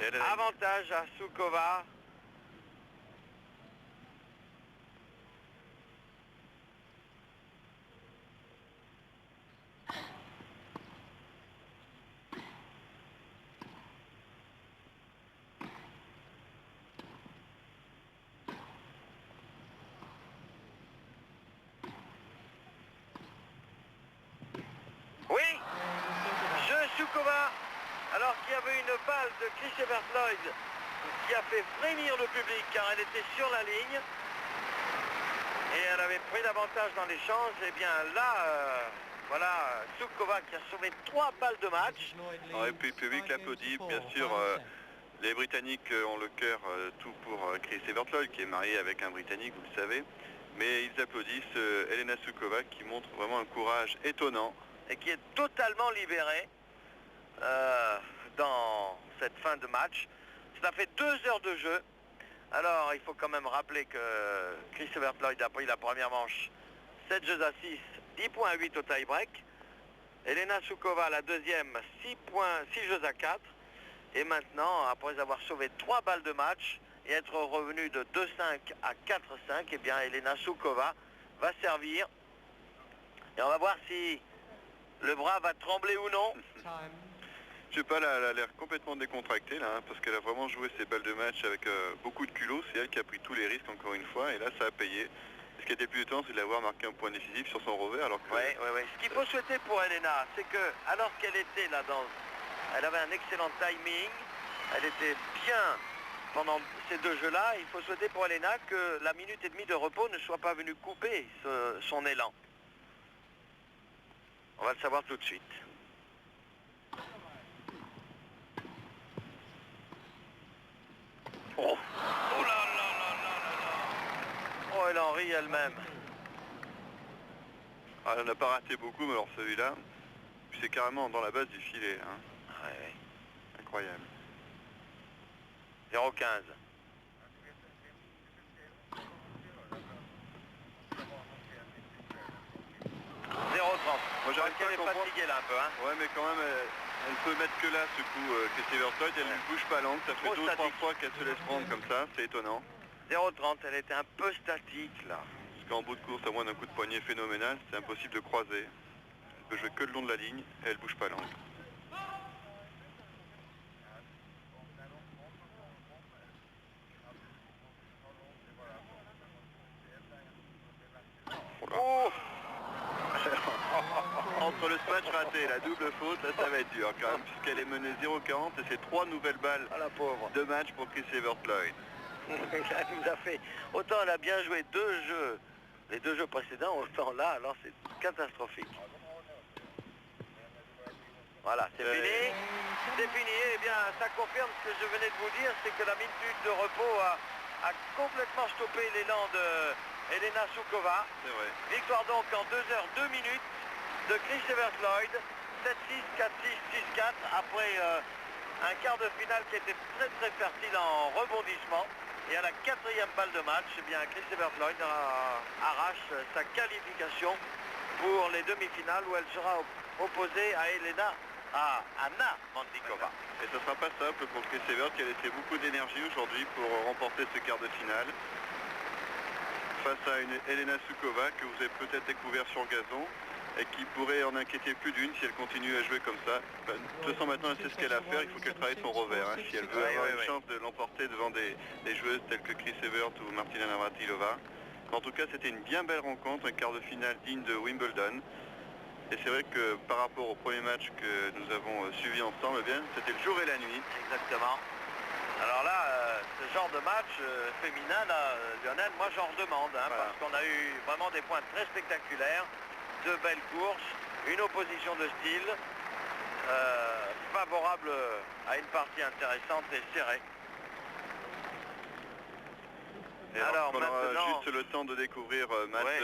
Avantage à Suková. Oui, jeu Suková, alors qu'il y avait une balle de Chris Evert Lloyd qui a fait frémir le public car elle était sur la ligne et elle avait pris l'avantage dans l'échange. Et bien là, voilà, Suková qui a sauvé 3 balles de match. Et puis le public l'applaudit, bien sûr. Les Britanniques ont le cœur tout pour Chris Evert Lloyd qui est marié avec un Britannique, vous le savez. Mais ils applaudissent Elena Suková qui montre vraiment un courage étonnant. Et qui est totalement libérée dans cette fin de match. Ça fait 2 heures de jeu. Alors il faut quand même rappeler que Chris Evert Lloyd a pris la première manche 7 jeux à 6, 10 points à 8 au tie-break. Elena Suková la deuxième 6 jeux à 4. Et maintenant, après avoir sauvé 3 balles de match et être revenu de 2-5 à 4-5, eh bien Elena Suková va servir. Et on va voir si le bras va trembler ou non. Je sais pas, elle a l'air complètement décontractée là, parce qu'elle a vraiment joué ses balles de match avec beaucoup de culot. C'est elle qui a pris tous les risques encore une fois, et là ça a payé. Ce qui a été plus étonnant, c'est de l'avoir marqué un point décisif sur son revers. Alors que... Ouais. Ce qu'il faut souhaiter pour Elena, c'est que alors qu'elle était là elle avait un excellent timing, elle était bien pendant ces 2 jeux-là. Il faut souhaiter pour Elena que la minute et demie de repos ne soit pas venue couper son élan. On va le savoir tout de suite. Oh là là là là là là. Oh, elle en rit elle-même. Ah, elle n'a pas raté beaucoup, mais alors celui-là, c'est carrément dans la base du filet. Hein. Ouais. Incroyable. 0,15. 0,30. Moi j'arrive pas à qu'elle est comprendre. fatiguée là un peu. Hein. Ouais, mais quand même, elle peut mettre que là ce coup Chris Evert Lloyd, elle ne bouge pas l'angle, ça fait 2 ou 3 fois qu'elle se laisse prendre comme ça, c'est étonnant. 0,30, elle était un peu statique là. Parce qu'en bout de course, à moins d'un coup de poignet phénoménal, c'est impossible de croiser. Elle peut jouer que le long de la ligne et elle bouge pas l'angle. Oh. Entre le smash raté et la double faute, là ça va être dur quand même, puisqu'elle est menée 0,40 et c'est 3 nouvelles balles Ah, la pauvre. de match pour Chris Evert Lloyd. Elle nous a fait... Autant elle a bien joué 2 jeux, les 2 jeux précédents, autant là, alors c'est catastrophique. Voilà, c'est fini. C'est fini. Eh bien, ça confirme ce que je venais de vous dire, c'est que la minute de repos a complètement stoppé l'élan de Elena Suková. C'est vrai. Victoire donc en 2 heures 2 minutes de Chris Evert Lloyd. 7-6, 4-6, 6-4 après un quart de finale qui était très très fertile en rebondissement. Et à la 4e balle de match, eh bien, Chris Evert Lloyd arrache sa qualification pour les demi-finales où elle sera opposée à Anna Mandlikova. Et ce sera pas simple pour Chris Evert qui a laissé beaucoup d'énergie aujourd'hui pour remporter ce quart de finale. Face à une Elena Suková que vous avez peut-être découvert sur gazon et qui pourrait en inquiéter plus d'une si elle continue à jouer comme ça. De toute façon maintenant elle sait ce qu'elle a à faire, il faut qu'elle travaille son revers hein, si elle veut avoir une chance de l'emporter devant des joueuses telles que Chris Evert ou Martina Navratilova. En tout cas c'était une bien belle rencontre, un quart de finale digne de Wimbledon. Et c'est vrai que par rapport au premier match que nous avons suivi ensemble, bien c'était le jour et la nuit. Exactement. Alors là, ce genre de match féminin, là, Lionel, moi j'en redemande, hein, Voilà. parce qu'on a eu vraiment des points très spectaculaires, de belles courses, une opposition de style, favorable à une partie intéressante et serrée. Et alors, on aura juste le temps de découvrir match. Ouais.